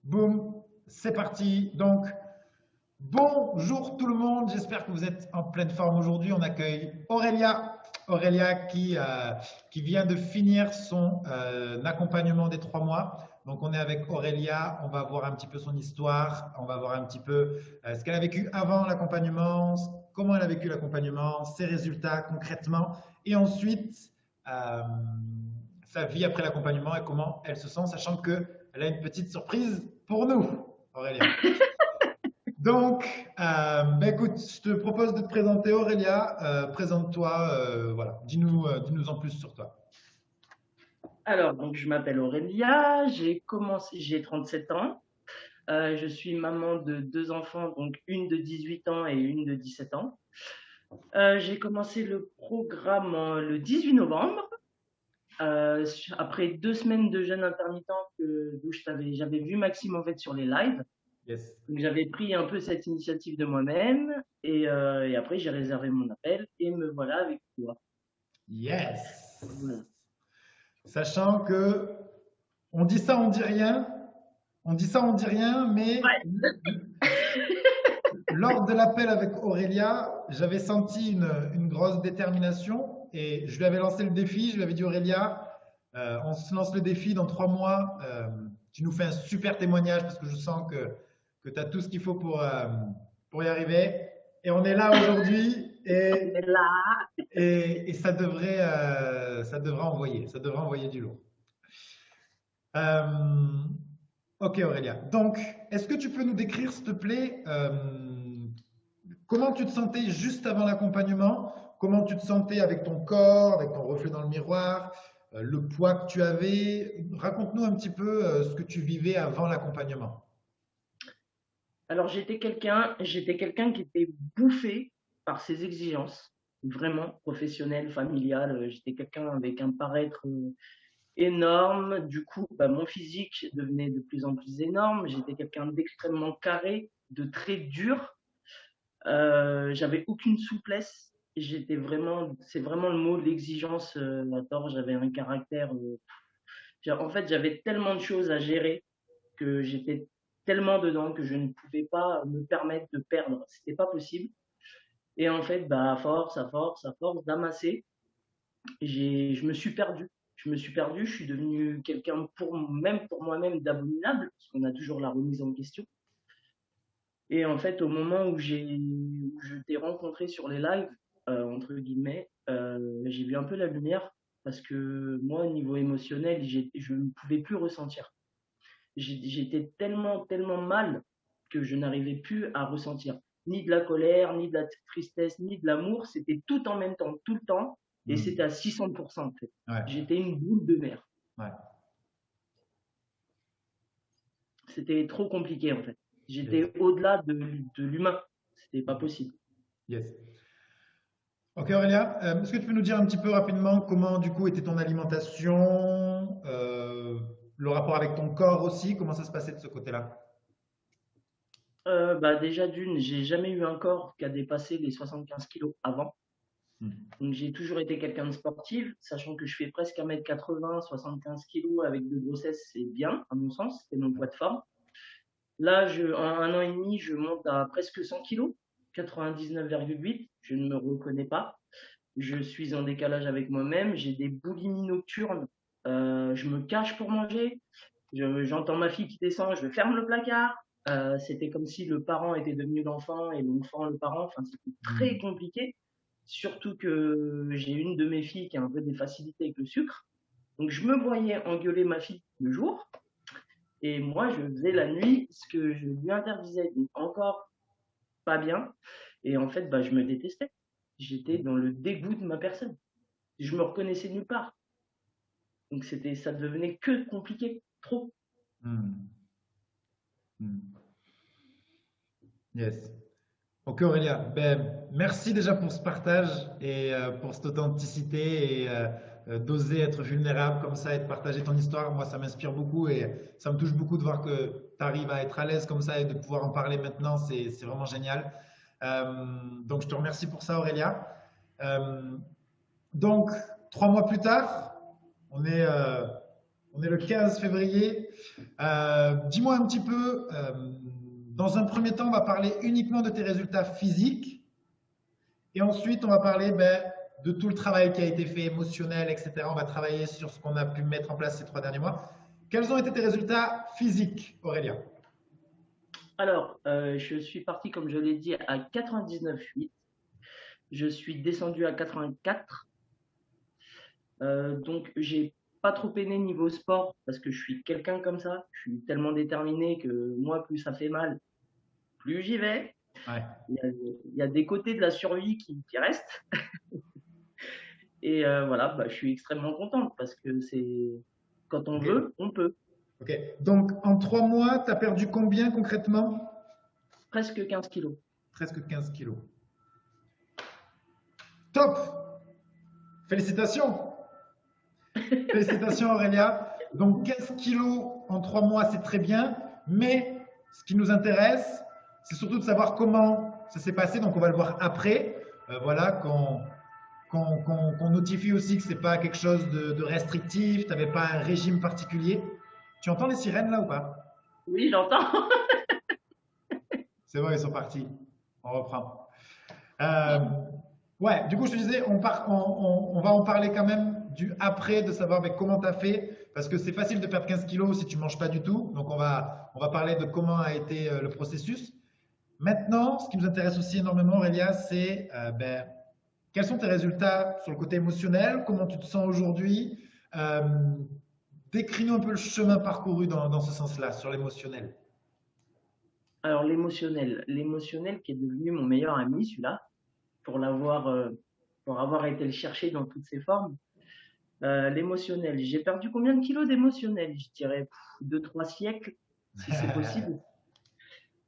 Boum, c'est parti. Donc, bonjour tout le monde. J'espère que vous êtes en pleine forme aujourd'hui. On accueille Aurélia. Aurélia qui vient de finir son accompagnement des 3 mois. Donc, on est avec Aurélia. On va voir un petit peu son histoire. On va voir un petit peu ce qu'elle a vécu avant l'accompagnement, comment elle a vécu l'accompagnement, ses résultats concrètement. Et ensuite, euh, sa vie après l'accompagnement et comment elle se sent, sachant qu'elle a une petite surprise pour nous, Aurélia. Donc, écoute, je te propose de te présenter Aurélia. Présente-toi, voilà. Dis-nous en plus sur toi. Alors, donc, je m'appelle Aurélia, j'ai 37 ans. Je suis maman de deux enfants, donc une de 18 ans et une de 17 ans. J'ai commencé le programme le 18 novembre, après 2 semaines de jeûne intermittent où j'avais vu Maxime en fait sur les lives. Yes. Donc, j'avais pris un peu cette initiative de moi-même et après j'ai réservé mon appel et me voilà avec toi. Yes. Voilà. Sachant que on dit ça, on dit rien. On dit ça, on dit rien, mais lors de l'appel avec Aurélia, j'avais senti une grosse détermination et je lui avais lancé le défi. Je lui avais dit, Aurélia, on se lance le défi dans 3 mois. Tu nous fais un super témoignage parce que je sens que tu as tout ce qu'il faut pour y arriver. Et on est là aujourd'hui On est là. et ça devrait envoyer du lourd. Euh, ok Aurélia. Donc, est-ce que tu peux nous décrire, s'il te plaît, comment tu te sentais juste avant l'accompagnement? Comment tu te sentais avec ton corps, avec ton reflet dans le miroir, le poids que tu avais? Raconte-nous un petit peu ce que tu vivais avant l'accompagnement. Alors j'étais quelqu'un qui était bouffé par ses exigences, vraiment professionnelles, familiales. J'étais quelqu'un avec un paraître énorme. Du coup, bah, mon physique devenait de plus en plus énorme. J'étais quelqu'un d'extrêmement carré, de très dur. J'avais aucune souplesse. C'est vraiment le mot, l'exigence à tort. J'avais un caractère. En fait, j'avais tellement de choses à gérer que j'étais tellement dedans que je ne pouvais pas me permettre de perdre. C'était pas possible. Et en fait, bah, à force d'amasser, je me suis perdu. Je me suis perdu, je suis devenu quelqu'un même pour moi-même d'abominable, parce qu'on a toujours la remise en question. Et en fait, au moment où je t'ai rencontré sur les lives, entre guillemets, j'ai vu un peu la lumière parce que moi, au niveau émotionnel, je ne pouvais plus ressentir. J'étais tellement, tellement mal que je n'arrivais plus à ressentir ni de la colère, ni de la tristesse, ni de l'amour. C'était tout en même temps, tout le temps. Et c'était Hmm. à 600% en fait. Ouais, J'étais une boule de mer. ouais. C'était trop compliqué en fait. Yes. J'étais au-delà de l'humain. C'était pas possible. Yes. Ok Aurélia, est-ce que tu peux nous dire un petit peu rapidement comment du coup était ton alimentation, le rapport avec ton corps aussi, comment ça se passait de ce côté-là? Bah déjà d'une, j'ai jamais eu un corps qui a dépassé les 75 kilos avant. Hmm. Donc j'ai toujours été quelqu'un de sportif, sachant que je fais presque 1m80, 75 kilos avec de grossesse, c'est bien, à mon sens, c'est mon poids de forme. Là, en 1 an et demi, je monte à presque 100 kilos, 99,8. Je ne me reconnais pas. Je suis en décalage avec moi-même. J'ai des boulimies nocturnes. Je me cache pour manger. J'entends ma fille qui descend. Je ferme le placard. C'était comme si le parent était devenu l'enfant et l'enfant le parent. Enfin, c'était très Hmm. compliqué. Surtout que j'ai une de mes filles qui a un peu des facilités avec le sucre. Donc, je me voyais engueuler ma fille le jour et moi, je faisais la nuit ce que je lui interdisais. Donc, encore pas bien. Et en fait, bah, je me détestais. J'étais dans le dégoût de ma personne. Je me reconnaissais nulle part. Donc, ça devenait que compliqué. Trop. Hmm. Hmm. Yes. Ok Aurélia, ben, merci déjà pour ce partage et pour cette authenticité et d'oser être vulnérable comme ça et de partager ton histoire. Moi, ça m'inspire beaucoup et ça me touche beaucoup de voir que tu arrives à être à l'aise comme ça et de pouvoir en parler maintenant. C'est vraiment génial. Donc, je te remercie pour ça Aurélia. Euh, donc, 3 mois plus tard, on est On est le 15 février. Dis-moi un petit peu, dans un premier temps, on va parler uniquement de tes résultats physiques et ensuite on va parler de tout le travail qui a été fait, émotionnel, etc. On va travailler sur ce qu'on a pu mettre en place ces 3 derniers mois. Quels ont été tes résultats physiques, Aurélia? Alors, je suis parti, comme je l'ai dit, à 99,8. Je suis descendu à 84. Donc, j'ai pas trop peiné niveau sport parce que je suis quelqu'un comme ça. Je suis tellement déterminé que moi, plus ça fait mal, plus j'y vais. Ouais. Il y a des côtés de la survie qui restent. Et voilà, je suis extrêmement contente parce que c'est quand on Ok. veut, on peut. Ok. Donc, en 3 mois, tu as perdu combien concrètement? Presque 15 kilos. Presque 15 kilos. Top! Félicitations! Félicitations Aurélia. Donc 15 kilos en 3 mois, c'est très bien. Mais ce qui nous intéresse, c'est surtout de savoir comment ça s'est passé. Donc on va le voir après. Voilà, qu'on notifie aussi que ce n'est pas quelque chose de restrictif, tu n'avais pas un régime particulier. Tu entends les sirènes là ou pas? Oui, j'entends. C'est bon, ils sont partis. On reprend. Euh, ouais, du coup, je te disais, on va en parler quand même du après, de savoir comment tu as fait, parce que c'est facile de perdre 15 kilos si tu ne manges pas du tout. Donc, on va parler de comment a été le processus. Maintenant, ce qui nous intéresse aussi énormément, Aurélia, c'est quels sont tes résultats sur le côté émotionnel, comment tu te sens aujourd'hui. Euh, Décris-nous un peu le chemin parcouru dans ce sens-là, sur l'émotionnel. Alors, l'émotionnel qui est devenu mon meilleur ami, celui-là, pour l'avoir, pour avoir été le chercher dans toutes ses formes. L'émotionnel, j'ai perdu combien de kilos d'émotionnel? Je dirais 2-3 siècles, si c'est possible.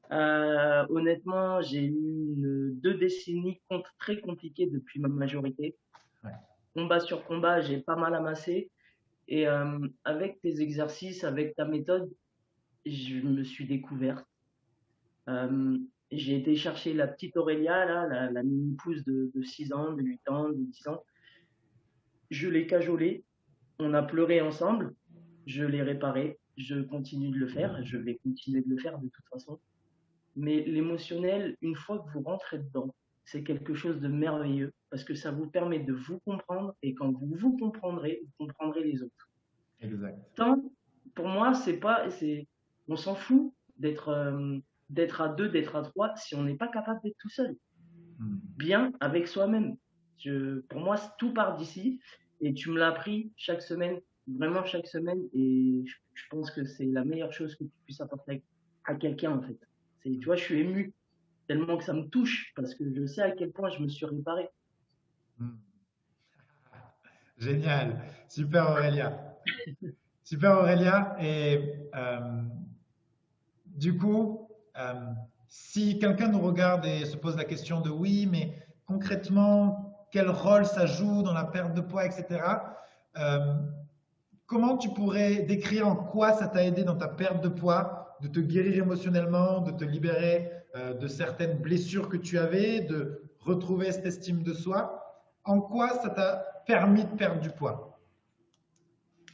Honnêtement, j'ai eu 2 décennies très compliquées depuis ma majorité. Ouais. Combat sur combat, j'ai pas mal amassé. Et avec tes exercices, avec ta méthode, je me suis découverte. J'ai été chercher la petite Aurélia, là, la mini-pousse de 6 ans, de 8 ans, de 10 ans. Je l'ai cajolée, on a pleuré ensemble, je l'ai réparée, je continue de le faire, je vais continuer de le faire de toute façon. Mais l'émotionnel, une fois que vous rentrez dedans, c'est quelque chose de merveilleux parce que ça vous permet de vous comprendre et quand vous vous comprendrez les autres. Exact. Tant, pour moi, on s'en fout d'être à deux, d'être à trois si on n'est pas capable d'être tout seul, bien avec soi-même. Pour moi, tout part d'ici et tu me l'as appris chaque semaine, vraiment chaque semaine et je pense que c'est la meilleure chose que tu puisses apporter à quelqu'un en fait. Tu vois, je suis ému tellement que ça me touche parce que je sais à quel point je me suis réparé. Génial. Super Aurélia. Super Aurélia. Et du coup, si quelqu'un nous regarde et se pose la question de oui, mais concrètement, quel rôle ça joue dans la perte de poids, etc. Comment tu pourrais décrire en quoi ça t'a aidé dans ta perte de poids, de te guérir émotionnellement, de te libérer de certaines blessures que tu avais, de retrouver cette estime de soi? En quoi ça t'a permis de perdre du poids?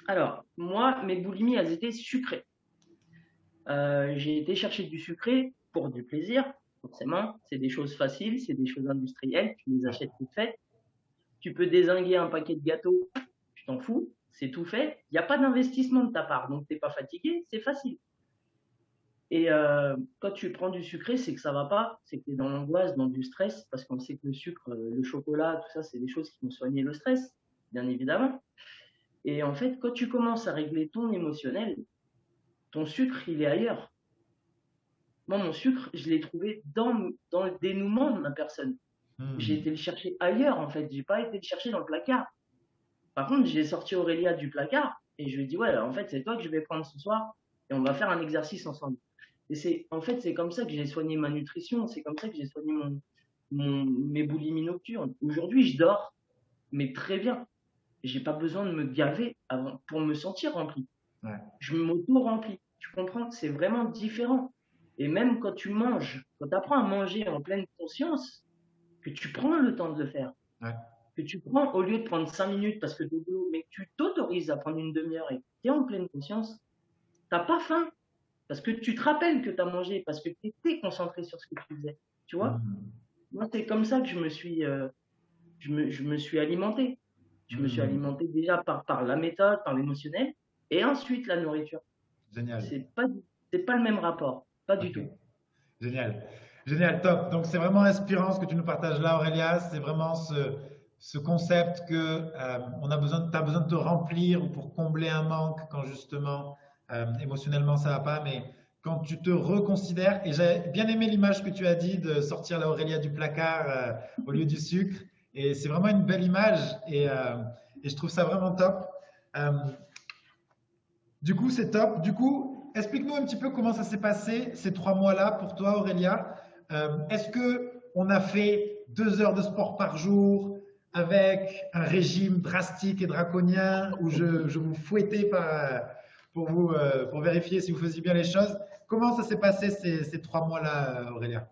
Alors, moi, mes boulimies, elles étaient sucrées. J'ai été chercher du sucré pour du plaisir, forcément. C'est des choses faciles, c'est des choses industrielles, tu les achètes toutes faites. Tu peux dézinguer un paquet de gâteaux, tu t'en fous, c'est tout fait. Il n'y a pas d'investissement de ta part, donc tu n'es pas fatigué, c'est facile. Et quand tu prends du sucré, c'est que ça va pas, c'est que tu es dans l'angoisse, dans du stress, parce qu'on sait que le sucre, le chocolat, tout ça, c'est des choses qui vont soigner le stress, bien évidemment. Et en fait, quand tu commences à régler ton émotionnel, ton sucre, il est ailleurs. Moi, mon sucre, je l'ai trouvé dans le dénouement de ma personne. J'ai été le chercher ailleurs, en fait. J'ai pas été le chercher dans le placard. Par contre, j'ai sorti Aurélia du placard et je lui ai dit, ouais, en fait, c'est toi que je vais prendre ce soir et on va faire un exercice ensemble. Et en fait, c'est comme ça que j'ai soigné ma nutrition. C'est comme ça que j'ai soigné mes boulimies nocturnes. Aujourd'hui, je dors, mais très bien. J'ai pas besoin de me gaver avant pour me sentir rempli. Ouais. Je m'auto-remplis. Tu comprends? C'est vraiment différent. Et même quand tu manges, quand tu apprends à manger en pleine conscience, que tu prends le temps de le faire, Ouais. que tu prends, au lieu de prendre 5 minutes parce que tu es au boulot, mais que tu t'autorises à prendre une demi-heure et que tu es en pleine conscience, tu n'as pas faim. Parce que tu te rappelles que tu as mangé, parce que tu étais concentré sur ce que tu faisais. Tu vois? Hmm. Moi, c'est comme ça que je me suis alimenté. Je me suis Hmm. alimenté déjà par la méthode, par l'émotionnel, et ensuite la nourriture. Génial. C'est pas, c'est pas le même rapport, pas du Ok. tout. Génial. Génial, top. Donc, c'est vraiment inspirant ce que tu nous partages là, Aurélia. C'est vraiment ce concept que on a besoin, tu as besoin de te remplir ou pour combler un manque quand justement émotionnellement ça va pas. Mais quand tu te reconsidères, et j'ai bien aimé l'image que tu as dit de sortir la Aurélia du placard au lieu du sucre. Et c'est vraiment une belle image et je trouve ça vraiment top. Euh, du coup, c'est top. Du coup, explique-nous un petit peu comment ça s'est passé ces 3 mois-là pour toi, Aurélia. Est-ce que on a fait 2 heures de sport par jour avec un régime drastique et draconien où je vous fouettais pour vérifier si vous faisiez bien les choses? Comment ça s'est passé ces 3 mois-là, Aurélia?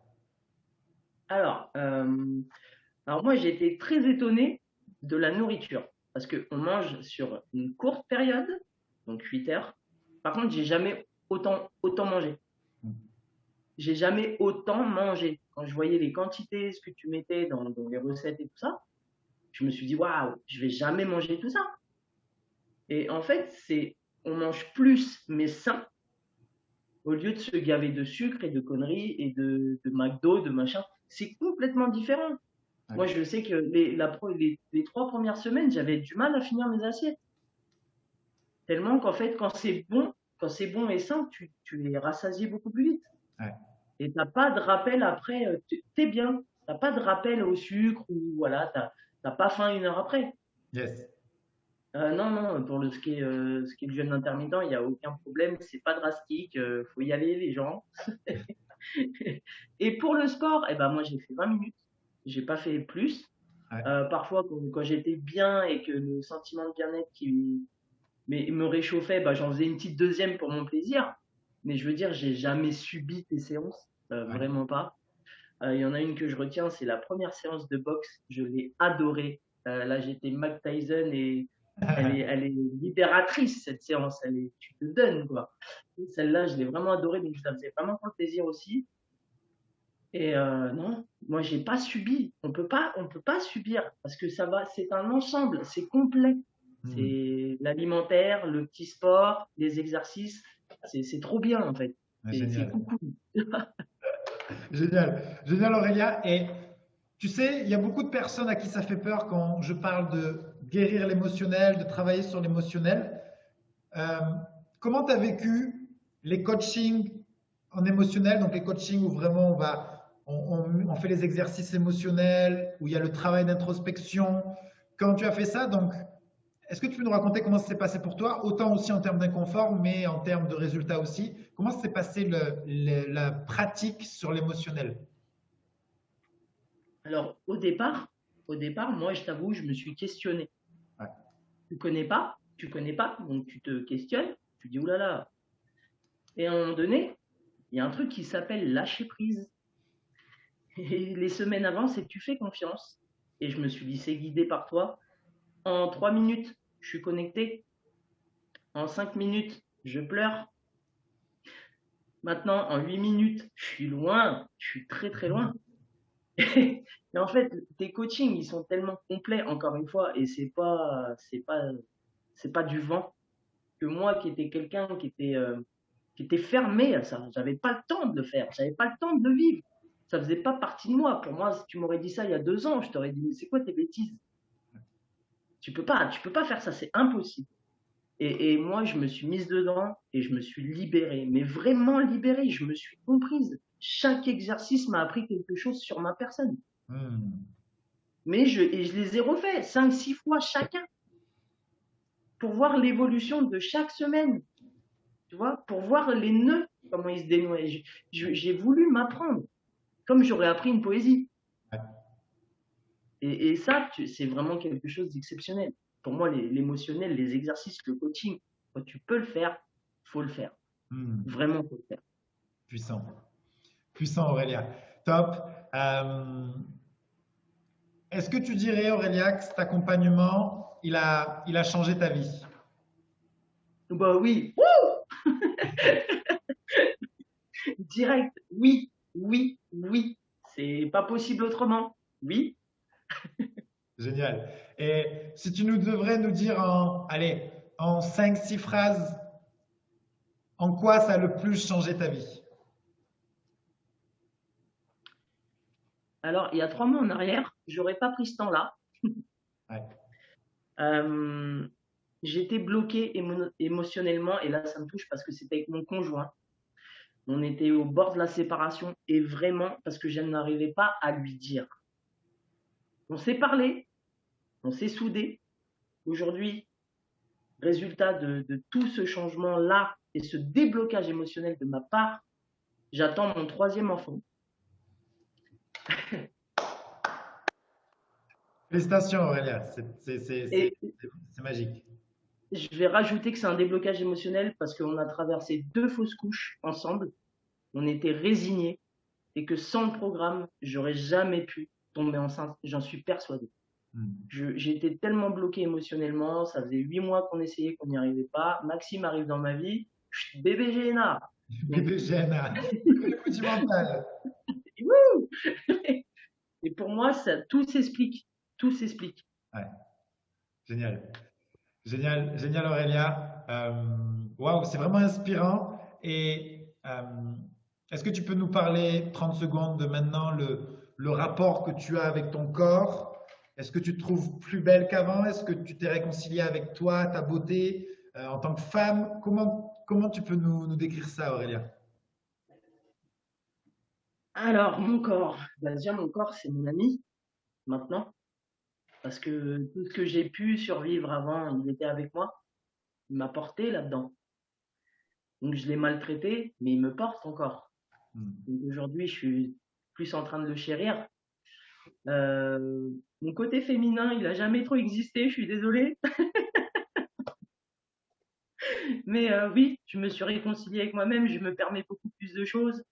Alors, alors moi, j'ai été très étonné de la nourriture, parce qu'on mange sur une courte période, donc 8 heures. Par contre, j'ai jamais autant mangé. J'ai jamais autant mangé. Quand je voyais les quantités, ce que tu mettais dans les recettes et tout ça, je me suis dit, waouh, je vais jamais manger tout ça. Et en fait, on mange plus, mais sain, au lieu de se gaver de sucre et de conneries et de McDo, de machin. C'est complètement différent. Moi, Ouais. je sais que les 3 premières semaines, j'avais du mal à finir mes assiettes. Tellement qu'en fait, quand c'est bon et sain, tu es rassasié beaucoup plus vite. Ouais. Et t'as pas de rappel après, t'es bien. T'as pas de rappel au sucre ou voilà, t'as pas faim 1 heure après. Yes. Non, non, pour ce qui est du jeûne intermittent, il n'y a aucun problème, c'est pas drastique, faut y aller les gens. Et pour le sport, eh ben moi j'ai fait 20 minutes, j'ai pas fait plus. Ouais. Parfois quand j'étais bien et que le sentiment de bien-être me réchauffait, bah, j'en faisais une petite deuxième pour mon plaisir. Mais je veux dire, j'ai jamais subi tes séances, Ouais. vraiment pas. Il y en a une que je retiens, c'est la première séance de boxe. Je l'ai adorée. Là, j'étais Mike Tyson et elle est libératrice, cette séance. Tu te donnes, quoi. Celle-là, je l'ai vraiment adorée, donc je la faisais vraiment pour le plaisir aussi. Et non, moi, j'ai pas subi. On peut pas subir parce que ça va, c'est un ensemble, c'est complet. Hmm. C'est l'alimentaire, le petit sport, les exercices. C'est trop bien, en fait. C'est Génial. coucou. Génial. Génial, Aurélia. Et tu sais, il y a beaucoup de personnes à qui ça fait peur quand je parle de guérir l'émotionnel, de travailler sur l'émotionnel. Euh, Comment tu as vécu les coachings en émotionnel, donc les coachings où vraiment on fait les exercices émotionnels, où il y a le travail d'introspection. Quand tu as fait ça, donc, est-ce que tu peux nous raconter comment ça s'est passé pour toi, autant aussi en termes d'inconfort, mais en termes de résultats aussi? Comment s'est passé la pratique sur l'émotionnel? Alors, au départ, moi, je t'avoue, je me suis questionné. Ouais. Tu connais pas, donc tu te questionnes, tu dis oulala. Et à un moment donné, il y a un truc qui s'appelle lâcher prise. Et les semaines avant, c'est que tu fais confiance. Et je me suis dit, c'est guidé par toi. En 3 minutes, je suis connecté. En 5 minutes, je pleure. Maintenant, en 8 minutes, je suis loin. Je suis très, très loin. Et en fait, tes coachings, ils sont tellement complets, encore une fois, et c'est pas du vent. Que moi, qui étais quelqu'un qui était fermé à ça, j'avais pas le temps de le faire, j'avais pas le temps de le vivre. Ça faisait pas partie de moi. Pour moi, si tu m'aurais dit ça il y a 2 ans, je t'aurais dit, mais c'est quoi tes bêtises? Tu peux pas faire ça, c'est impossible. Et moi, je me suis mise dedans et je me suis libérée, mais vraiment libérée. Je me suis comprise. Chaque exercice m'a appris quelque chose sur ma personne. Hmm. Et je les ai refaits 5, 6 fois chacun pour voir l'évolution de chaque semaine, tu vois, pour voir les nœuds, comment ils se dénouaient. J'ai voulu m'apprendre, comme j'aurais appris une poésie. Ouais. Et ça, c'est vraiment quelque chose d'exceptionnel. Pour moi, l'émotionnel, les exercices, le coaching, quand tu peux le faire, faut le faire. Hmm. Vraiment, faut le faire. Puissant. Puissant, Aurélia. Top. Est-ce que tu dirais, Aurélia, que cet accompagnement, il a changé ta vie? Bah oui, wouh, direct, oui, oui, oui. C'est pas possible autrement. Oui. Génial. Et si tu nous devrais nous dire allez, en 5, 6 phrases, en quoi ça a le plus changé ta vie? Alors, il y a 3 mois en arrière, j'aurais pas pris ce temps-là. Ouais. Euh, J'étais bloquée émotionnellement et là, ça me touche parce que c'était avec mon conjoint. On était au bord de la séparation et vraiment parce que je n'arrivais pas à lui dire. On s'est parlé, on s'est soudé. Aujourd'hui, résultat de tout ce changement-là et ce déblocage émotionnel de ma part, j'attends mon troisième enfant. Félicitations Aurélia, Et c'est magique. je vais rajouter que c'est un déblocage émotionnel parce qu'on a traversé 2 fausses couches ensemble. On était résignés et que sans le programme, j'aurais jamais pu tomber enceinte. J'en suis persuadé. Hmm. J'ai été tellement bloqué émotionnellement. Ça faisait 8 mois qu'on essayait, qu'on n'y arrivait pas. Maxime arrive dans ma vie. Chut, bébé GNA. Donc, Bébé Jeanne, le coup du mental. et pour moi, ça, tout s'explique. Tout s'explique. Ouais, génial. Génial, génial Aurélia. Waouh, c'est vraiment inspirant. Et est-ce que tu peux nous parler 30 secondes de maintenant le rapport que tu as avec ton corps? Est-ce que tu te trouves plus belle qu'avant? Est-ce que tu t'es réconciliée avec toi, ta beauté, en tant que femme? Comment tu peux nous décrire ça, Aurélia? Alors, mon corps. Bah, déjà, mon corps, c'est mon ami maintenant. Parce que tout ce que j'ai pu survivre avant, il était avec moi. Il m'a porté là-dedans. Donc, je l'ai maltraité, mais il me porte encore. Hmm. Donc, aujourd'hui, je suis plus en train de le chérir. Euh, Mon côté féminin, il a jamais trop existé, je suis désolée. Mais oui, je me suis réconciliée avec moi-même, je me permets beaucoup plus de choses.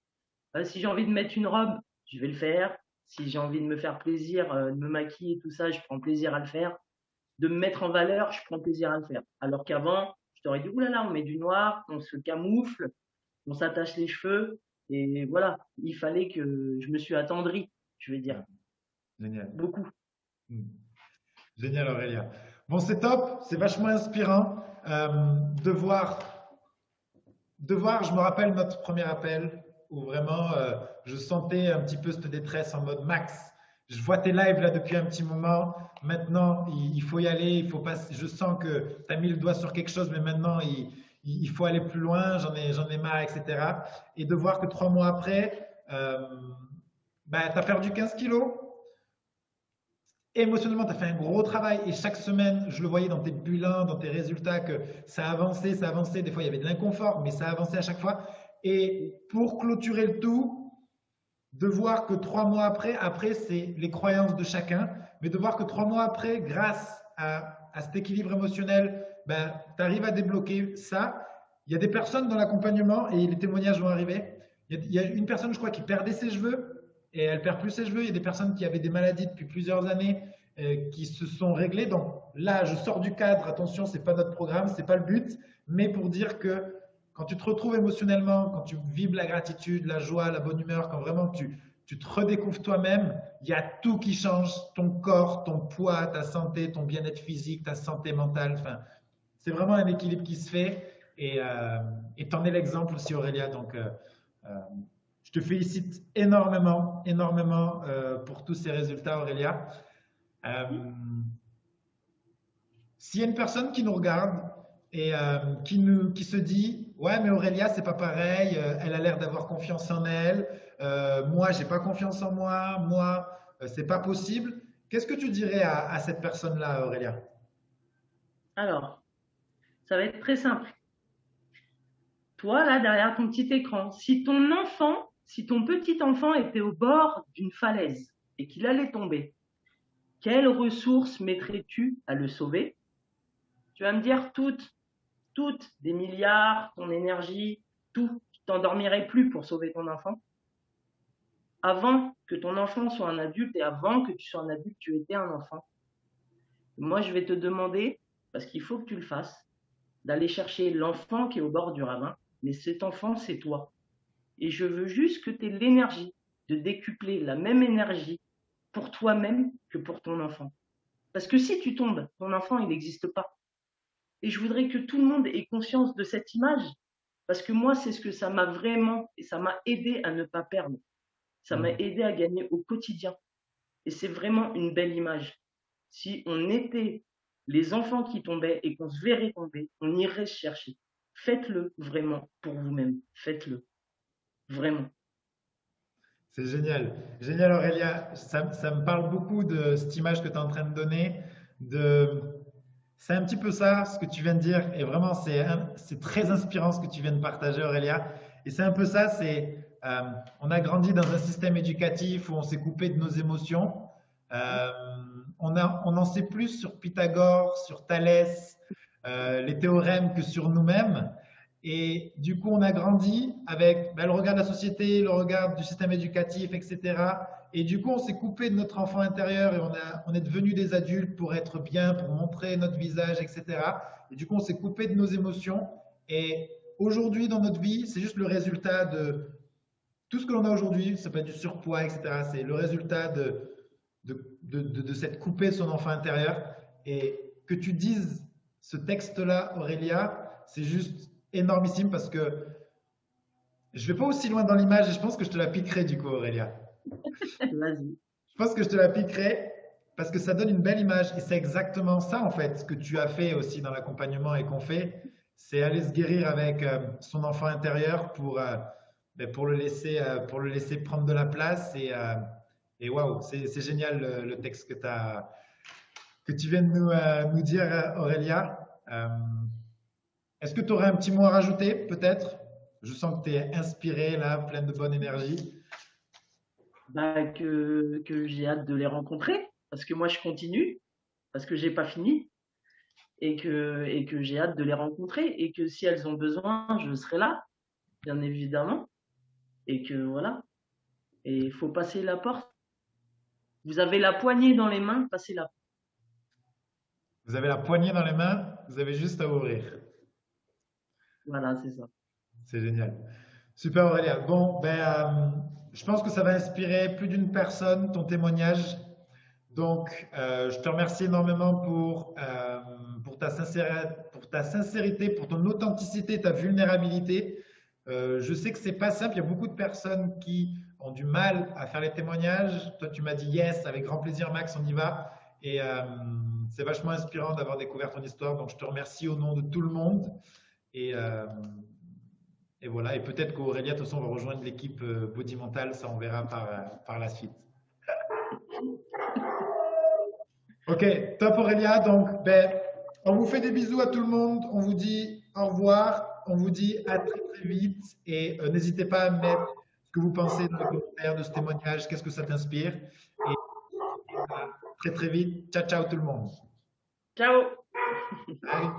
Si j'ai envie de mettre une robe, je vais le faire. Si j'ai envie de me faire plaisir, de me maquiller et tout ça, je prends plaisir à le faire. De me mettre en valeur, je prends plaisir à le faire. Alors qu'avant, je t'aurais dit, oulala, on met du noir, on se camoufle, on s'attache les cheveux. Et voilà, il fallait que je me suis attendri, je vais dire, Ouais, génial. beaucoup. Hmm. Génial Aurélia. Bon, c'est top, c'est vachement inspirant de voir je me rappelle notre premier appel où vraiment je sentais un petit peu cette détresse en mode Max. Je vois tes lives là depuis un petit moment. Maintenant, il faut y aller. Il faut pas, je sens que tu as mis le doigt sur quelque chose, mais maintenant, il faut aller plus loin. J'en ai marre, etc. Et de voir que 3 mois après, bah, tu as perdu 15 kilos. Émotionnellement, tu as fait un gros travail et chaque semaine, je le voyais dans tes bulletins, dans tes résultats, que ça avançait, ça avançait. Des fois, il y avait de l'inconfort, mais ça avançait à chaque fois. Et pour clôturer le tout, de voir que 3 mois après, c'est les croyances de chacun, mais de voir que 3 mois après, grâce à cet équilibre émotionnel, ben, tu arrives à débloquer ça. Il y a des personnes dans l'accompagnement, et les témoignages vont arriver. Il y a une personne, je crois, qui perdait ses cheveux, et elle perd plus ses cheveux. Il y a des personnes qui avaient des maladies depuis plusieurs années, qui se sont réglées. Donc là, je sors du cadre, attention, c'est pas notre programme, c'est pas le but, mais pour dire que quand tu te retrouves émotionnellement, quand tu vibres la gratitude, la joie, la bonne humeur, quand vraiment tu te redécouvres toi-même, il y a tout qui change, ton corps, ton poids, ta santé, ton bien-être physique, ta santé mentale. Enfin, c'est vraiment un équilibre qui se fait et t'en es l'exemple aussi Aurélia. Donc, euh, je te félicite énormément, énormément pour tous ces résultats Aurélia. Euh, S'il y a une personne qui nous regarde et qui se dit, ouais, mais Aurélia, c'est pas pareil, elle a l'air d'avoir confiance en elle, moi, j'ai pas confiance en moi, moi, c'est pas possible. Qu'est-ce que tu dirais à cette personne-là, Aurélia? Alors, ça va être très simple. Toi, là, derrière ton petit écran, si ton petit enfant était au bord d'une falaise et qu'il allait tomber, quelles ressources mettrais-tu à le sauver? Tu vas me dire toutes, des milliards, ton énergie, tout. Tu t'endormirais plus pour sauver ton enfant. Avant que ton enfant soit un adulte et avant que tu sois un adulte, tu étais un enfant. Moi, je vais te demander, parce qu'il faut que tu le fasses, d'aller chercher l'enfant qui est au bord du ravin, mais cet enfant, c'est toi. Et je veux juste que tu aies l'énergie de décupler la même énergie pour toi-même que pour ton enfant. Parce que si tu tombes, ton enfant, il n'existe pas. Et je voudrais que tout le monde ait conscience de cette image. Parce que moi, c'est ce que ça m'a vraiment, et ça m'a aidé à ne pas perdre. Ça m'a Mm. aidé à gagner au quotidien. Et c'est vraiment une belle image. Si on était les enfants qui tombaient et qu'on se verrait tomber, on irait se chercher. Faites-le vraiment pour vous-même. Faites-le. Vraiment. C'est génial. Génial, Aurélia. Ça me parle beaucoup de cette image que tu es en train de donner. De... C'est un petit peu ça, ce que tu viens de dire. Et vraiment, c'est très inspirant ce que tu viens de partager, Aurélia. Et c'est un peu ça, on a grandi dans un système éducatif où on s'est coupé de nos émotions. Euh, on en sait plus sur Pythagore, sur Thalès, les théorèmes que sur nous-mêmes. Et du coup, on a grandi avec le regard de la société, le regard du système éducatif, etc. Et du coup, on s'est coupé de notre enfant intérieur et on est devenu des adultes pour être bien, pour montrer notre visage, etc. Et du coup, on s'est coupé de nos émotions. Et aujourd'hui, dans notre vie, c'est juste le résultat de tout ce que l'on a aujourd'hui. Ça peut être du surpoids, etc. C'est le résultat de s'être coupé de son enfant intérieur. Et que tu dises ce texte-là, Aurélia, c'est juste énormissime parce que je vais pas aussi loin dans l'image et je pense que je te la piquerai du coup, Aurélia. Vas-y. Je pense que je te la piquerai parce que ça donne une belle image et c'est exactement ça en fait ce que tu as fait aussi dans l'accompagnement et qu'on fait, c'est aller se guérir avec son enfant intérieur pour le laisser prendre de la place et waouh, c'est génial le texte que tu viens de nous dire, Aurélia. Euh, Est-ce que tu aurais un petit mot à rajouter, peut-être? Je sens que tu es inspiré là, pleine de bonne énergie. Bah, que j'ai hâte de les rencontrer. Parce que moi, je continue. Parce que j'ai pas fini. Et que j'ai hâte de les rencontrer. Et que si elles ont besoin, je serai là, bien évidemment. Et que voilà. Et il faut passer la porte. Vous avez la poignée dans les mains, passez la porte. Vous avez la poignée dans les mains, vous avez juste à ouvrir. Voilà, c'est ça. C'est génial. Super Aurélia. Bon, je pense que ça va inspirer plus d'une personne, ton témoignage. Donc, je te remercie énormément pour ta sincérité, pour ton authenticité, ta vulnérabilité. Je sais que c'est pas simple. Il y a beaucoup de personnes qui ont du mal à faire les témoignages. Toi, tu m'as dit yes, avec grand plaisir, Max, on y va. Et c'est vachement inspirant d'avoir découvert ton histoire. Donc, je te remercie au nom de tout le monde. Et, euh, et voilà. Et peut-être qu'Aurélia, de toute façon, va rejoindre l'équipe Body Mental. Ça, on verra par la suite. Ok, top Aurélia. Donc, on vous fait des bisous à tout le monde. On vous dit au revoir. On vous dit à très très vite. Et n'hésitez pas à mettre ce que vous pensez dans les commentaires de ce témoignage. Qu'est-ce que ça t'inspire? Et à très très vite. Ciao, ciao tout le monde. Ciao! Bye.